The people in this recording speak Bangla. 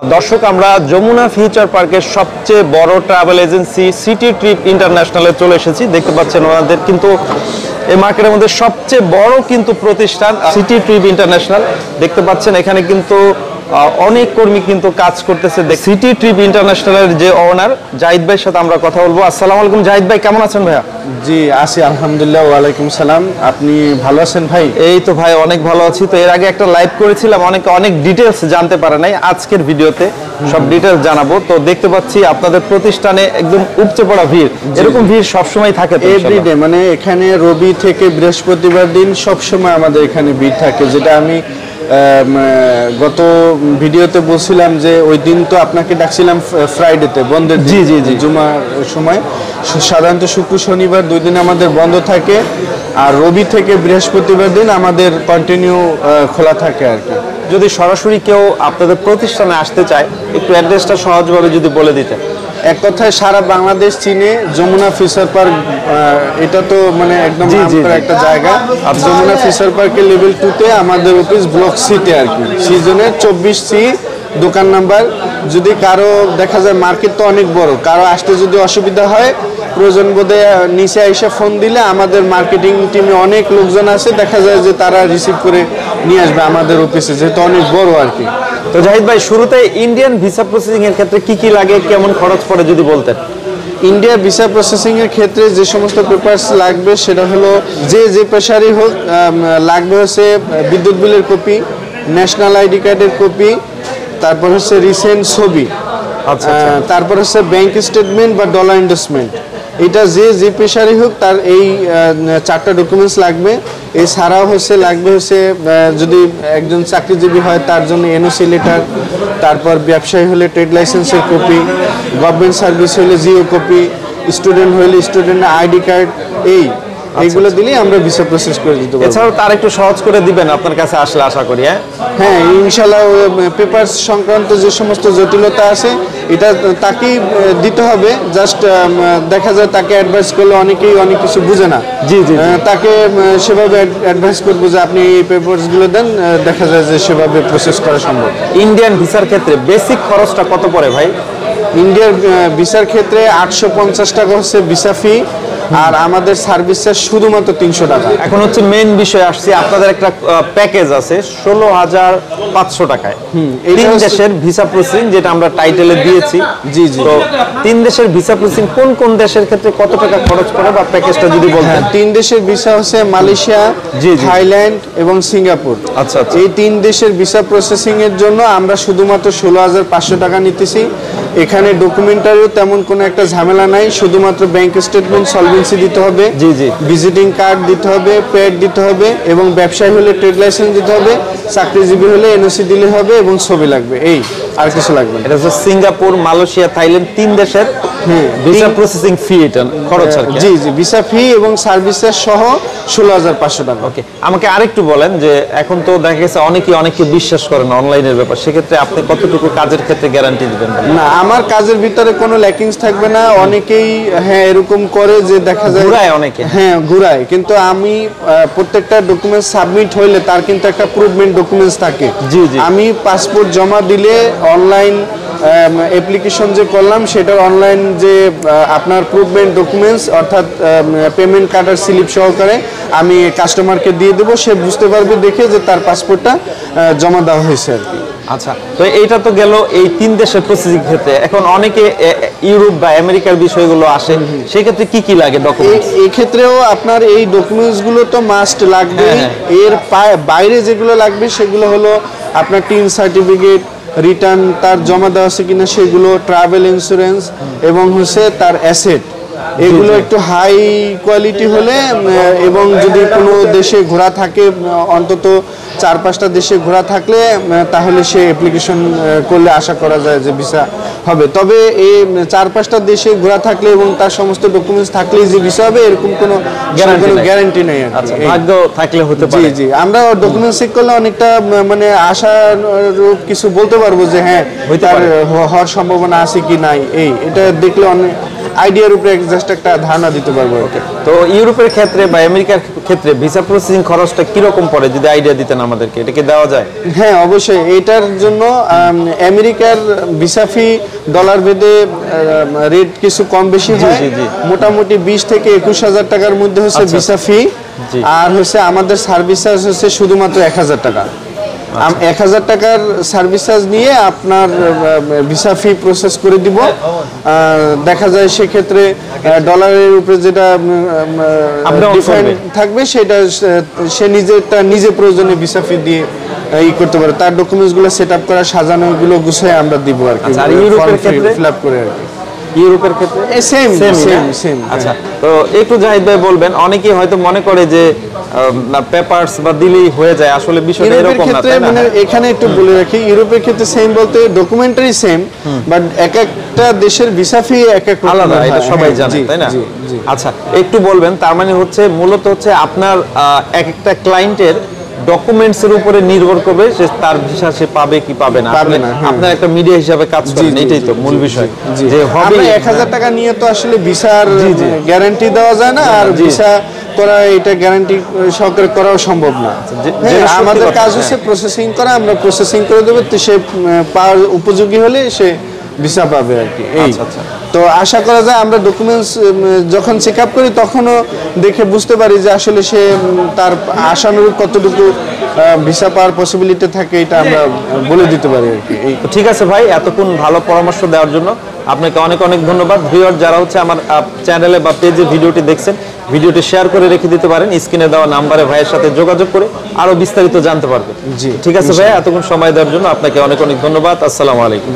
দর্শক, আমরা যমুনা ফিউচার পার্কের সবচেয়ে বড় ট্রাভেল এজেন্সি সিটি ট্রিপ ইন্টারন্যাশনালে চলে এসেছি। দেখতে পাচ্ছেন ওনাদের কিন্তু এই মার্কেটের মধ্যে সবচেয়ে বড় কিন্তু প্রতিষ্ঠান সিটি ট্রিপ ইন্টারন্যাশনাল। দেখতে পাচ্ছেন এখানে কিন্তু অনেক কর্মী কিন্তু কাজ করতেছে। সিটি ট্রিপ ইন্টারন্যাশনালের যে ওনার জাহিদ ভাইয়ের সাথে আমরা কথা বলবো। আসসালামু আলাইকুম জাহিদ ভাই, কেমন আছেন ভাইয়া? জি আছি আলহামদুলিল্লাহ। ওয়ালাইকুম সালাম। আপনি ভালো আছেন ভাই? এই তো ভাই অনেক ভালো আছি। তো এর আগে একটা লাইভ করেছিলাম, অনেক ডিটেলস জানতে পারে নাই। আজকের ভিডিওতে সব ডিটেলস জানাবো। তো দেখতে পাচ্ছি আপনাদের প্রতিষ্ঠানে একদম উপচে পড়া ভিড়। এরকম ভিড় সবসময় থাকে তো? এভরিডে, মানে এখানে রবি থেকে বৃহস্পতিবার দিন সবসময় আমাদের এখানে ভিড় থাকে। যেটা আমি গত ভিডিওতে বলছিলাম যে ওই দিন তো আপনাকে ডাকছিলাম ফ্রাইডেতে বন্ধের দিন। জি জুমার সময় সাধারণত শুক্র শনিবার 2 দিন আমাদের বন্ধ থাকে, আর রবি থেকে বৃহস্পতিবার দিন আমাদের কন্টিনিউ খোলা থাকে আর কি। যদি সরাসরি কেউ আপনাদের প্রতিষ্ঠানে আসতে চায়, একটু অ্যাড্রেসটা সহজভাবে যদি বলে দিতেন। এক কথায় সারা বাংলাদেশ চিনে যমুনা ফিশার পার্ক। এটা তো মানে একদম একটা জায়গা। যমুনা ফিশার পার্কের লেভেল 2-তে আমাদের অফিস ব্লক সিতে আর কি, সিজনের 24C দোকান নাম্বার। যদি কারো দেখা যায় মার্কেট তো অনেক বড়, কারো আসতে যদি অসুবিধা হয় প্রয়োজন বোধে নিচে এসে ফোন দিলে আমাদের মার্কেটিং টিমে অনেক লোকজন আছে, দেখা যায় যে তারা রিসিভ করে নিয়ে আসবে আমাদের অফিসে, যেহেতু অনেক বড় আর কি। তো জাহিদ ভাই, শুরুতে ইন্ডিয়ান ভিসা প্রসেসিং এর ক্ষেত্রে কি কি লাগে, কেমন খরচ পড়ে যদি বলতেন। ইন্ডিয়া ভিসা প্রসেসিং এর ক্ষেত্রে যে সমস্ত পেপারস লাগবে সেটা হলো যে পেশারই হোক, লাগবে হচ্ছে বিদ্যুৎ বিলের কপি, ন্যাশনাল আইডি কার্ডের কপি, তারপর হচ্ছে রিসেন্ট ছবি, তারপর হচ্ছে ব্যাংক স্টেটমেন্ট বা ডলার ইনভেস্টমেন্ট। এটা যে পেশারই হোক তার এই 4টা ডকুমেন্টস লাগবে। এছাড়াও লাগবে যদি একজন চাকরিজীবী হয় তার জন্য এনওসি লেটার, তারপর ব্যবসায়ী হলে ট্রেড লাইসেন্সের কপি, গভর্নমেন্ট সার্ভিস হলে জিও কপি, স্টুডেন্ট হলে স্টুডেন্টের আইডি কার্ড। এইগুলো দিলেই আমরা ভিসা প্রসেস করে দিতে পারবো। এছাড়াও তার একটু সহজ করে দিবেন আপনার কাছে আসলে, আশা করি। হ্যাঁ ইনশাআল্লাহ। পেপারস সংক্রান্ত যে সমস্ত জটিলতা আছে এটা তাকেই দিতে হবে। জাস্ট দেখা যায় তাকে অ্যাডভাইস করলে অনেকেই অনেক কিছু বুঝে না। জি তাকে সেভাবে অ্যাডভাইস করবো যে আপনি এই পেপারসগুলো দেন, দেখা যায় যে সেভাবে প্রসেস করা সম্ভব। ইন্ডিয়ান ভিসার ক্ষেত্রে বেসিক খরচটা কত পড়ে ভাই? ইন্ডিয়ার ভিসার ক্ষেত্রে 850 টাকা হচ্ছে ভিসা ফি, আর আমাদের সার্ভিস চার্জ শুধুমাত্র 300 টাকা। এখন হচ্ছে মেইন বিষয় আসছে, আপনাদের একটা প্যাকেজ আছে 16,500 টাকায়। এই 3 দেশের ভিসা প্রসেসিং, যেটা আমরা টাইটেলে দিয়েছি। জি তো 3 দেশের ভিসা প্রসেসিং কোন দেশের ক্ষেত্রে কত টাকা খরচ পড়ে বা প্যাকেজটা যদি বলতেন। 3 দেশের ভিসা হচ্ছে মালয়েশিয়া, থাইল্যান্ড এবং সিঙ্গাপুর। আচ্ছা, এই 3 দেশের ভিসা প্রসেসিং এর জন্য আমরা শুধুমাত্র 16,500 টাকা নিতেছি। এখানে ডকুমেন্টারিও তেমন কোনো একটা ঝামেলা নাই, শুধুমাত্র ব্যাংক স্টেটমেন্ট সলভেন্সি দিতে হবে, ভিজিটিং কার্ড দিতে হবে, প্যাড দিতে হবে, এবং ব্যবসায়ী হলে ট্রেড লাইসেন্স দিতে হবে, চাকরিজীবী হলে এনওসি দিলে হবে, এবং ছবি লাগবে। এই আর কিছু লাগবে না। এটা হচ্ছে সিঙ্গাপুর, মালয়েশিয়া, থাইল্যান্ড 3 দেশের ভিসা প্রসেসিং ফি, এটা খরচ আর কি। জি ভিসা ফি এবং সার্ভিসেস সহ 16,500 টাকা। ওকে, আমাকে আরেকটু বলেন যে এখন তো দেখা গেছে অনেকে বিশ্বাস করেন অনলাইনের ব্যাপার, সেক্ষেত্রে আপনি কতটুকু কাজের ক্ষেত্রে গ্যারান্টি দিবেন? না, আমার কাজের ভিতরে কোনো ল্যাকিংস থাকবে না। অনেকেই এরকম করে যে দেখা যায় ঘুরায়, অনেকে ঘুরায়, কিন্তু আমি প্রত্যেকটা ডকুমেন্টস সাবমিট হইলে তার কিন্তু একটা প্রুভমেন্ট ডকুমেন্টস থাকে। আমি পাসপোর্ট জমা দিলে অনলাইন অ্যাপ্লিকেশন যে করলাম সেটার অনলাইন যে আপনার প্রুভমেন্ট ডকুমেন্টস, অর্থাৎ পেমেন্ট কার্ডের স্লিপ সহকারে আমি কাস্টমারকে দিয়ে দেবো। সে বুঝতে পারবে দেখে যে তার পাসপোর্টটা জমা দেওয়া হয়েছে আর কি। আচ্ছা, তো এইটা তো গেল এই 3 দেশের প্রসেসিং ক্ষেত্রে। এখন অনেকে ইউরোপ বা আমেরিকার বিষয়গুলো আসে, সেই ক্ষেত্রে কি লাগে ডকুমেন্টস? এই ক্ষেত্রেও আপনার এই ডকুমেন্টসগুলো তো মাস্ট লাগবে। এর বাইরে যেগুলো লাগবে সেগুলো হলো আপনার টিন সার্টিফিকেট, রিটার্ন তার জমা দেওয়া আছে কিনা সেগুলো, ট্রাভেল ইন্স্যুরেন্স, এবং তার অ্যাসেট। এগুলো একটু হাই কোয়ালিটি হলে, এবং যদি কোনো দেশে ঘোরা থাকে, অন্তত 4-5টা দেশে ঘোরা থাকলে, তাহলে সে অ্যাপ্লিকেশন করলে আশা করা যায় যে ভিসা হবে। তবে এই 4-5টা দেশে ঘোরা থাকলে এবং তার সমস্ত ডকুমেন্টস থাকলেই যে ভিসা হবে এরকম কোনো গ্যারান্টি নেই। আচ্ছা, ভাগ্য থাকলে হতে পারে। জি আমরা ডকুমেন্টস চেক করলে অনেকটা মানে আশারূপ কিছু বলতে পারবো যে হ্যাঁ তার হওয়ার সম্ভাবনা আছে কি নাই। এটা দেখলে অনেক আইডিয়ার উপরে জাস্ট একটা ধারণা দিতে পারবো। তো ইউরোপের ক্ষেত্রে বা আমেরিকার ক্ষেত্রে ভিসা প্রসেসিং খরচটা কিরকম পড়ে যদি আইডিয়া দিতেন আমাদেরকে, এটা কি দেওয়া যায়? হ্যাঁ অবশ্যই, এটার জন্য আমেরিকার ভিসা ফি ডলার ভেদে রেট কিছু কম বেশি হয়। মোটামুটি 20 থেকে 21,000 টাকার মধ্যে হচ্ছে ভিসা ফি, আর হচ্ছে আমাদের সার্ভিস চার্জ হচ্ছে শুধুমাত্র 1,000 টাকা। 1,000 টাকার সার্ভিস চার্জ নিয়ে আপনার ভিসা ফি প্রসেস করে দিব। দেখা যায় সেক্ষেত্রে ডলারের উপরে যেটা ডিফারেন্ট থাকবে সেটা সে নিজে প্রয়োজনে ভিসা ফি দিয়ে করতে পারে, তার ডকুমেন্টসগুলো সেট আপ করা, সাজানো, এগুলো গুছিয়ে আমরা দিব আর কি। আর ইউরোপের ক্ষেত্রে ফিল আপ করে আর কি। ইউরোপের ক্ষেত্রে সেম। আচ্ছা, তো একটু জাহিদ ভাই বলবেন, অনেকেই হয়তো মনে করে যে পেপারস বা দিলেই হয়ে যায়, আসলে বিষয়টা এরকম না, তাই না? মানে এখানে একটু বলে রাখি, ইউরোপের ক্ষেত্রে সেম বলতে ডকুমেন্টারি সেম, বাট এক একটা দেশের ভিসা ফি এক এক আলাদা, এটা সবাই জানে, তাই না? আচ্ছা, একটু বলবেন, তার মানে হচ্ছে মূলত হচ্ছে আপনার এক একটা ক্লায়েন্টের ডকুমেন্টস এর উপরে নির্ভর করবে সে তার ভিসা সে পাবে কি পাবে না। আপনার একটা মিডিয়া হিসাবে কাজ করেন, এটাই তো মূল বিষয়, যে হবে 1,000 টাকা নিয়ে তো আসলে ভিসার গ্যারান্টি দেওয়া যায় না, আর ভিসা করা এটা গ্যারান্টি সহকারে করাও সম্ভব না। আমাদের কাজ হচ্ছে প্রসেসিং করা, আমরা প্রসেসিং করে দেবো, তো সে পাওয়ার উপযোগী হলে সে ভিসা পাবে আর কি। তো আশা করা যায় আমরা ডকুমেন্টস যখন চেক আপ করি তখনও দেখে বুঝতে পারি যে আসলে সে তার আশানুরূপ কতটুকু ভিসা পাওয়ার পসিবিলিটি থাকে, এটা আমরা বলে দিতে পারি আর কি। ঠিক আছে ভাই, এতক্ষণ ভালো পরামর্শ দেওয়ার জন্য আপনাকে অনেক অনেক ধন্যবাদ। ভিউয়ার যারা হচ্ছে আমার চ্যানেলে বা পেজে ভিডিওটি দেখছেন, ভিডিওটি শেয়ার করে রেখে দিতে পারেন, স্ক্রিনে দেওয়া নাম্বারে ভাইয়ের সাথে যোগাযোগ করে আরো বিস্তারিত জানতে পারবে। জি ঠিক আছে ভাই, এতক্ষণ সময় দেওয়ার জন্য আপনাকে অনেক অনেক ধন্যবাদ। আসসালামু আলাইকুম।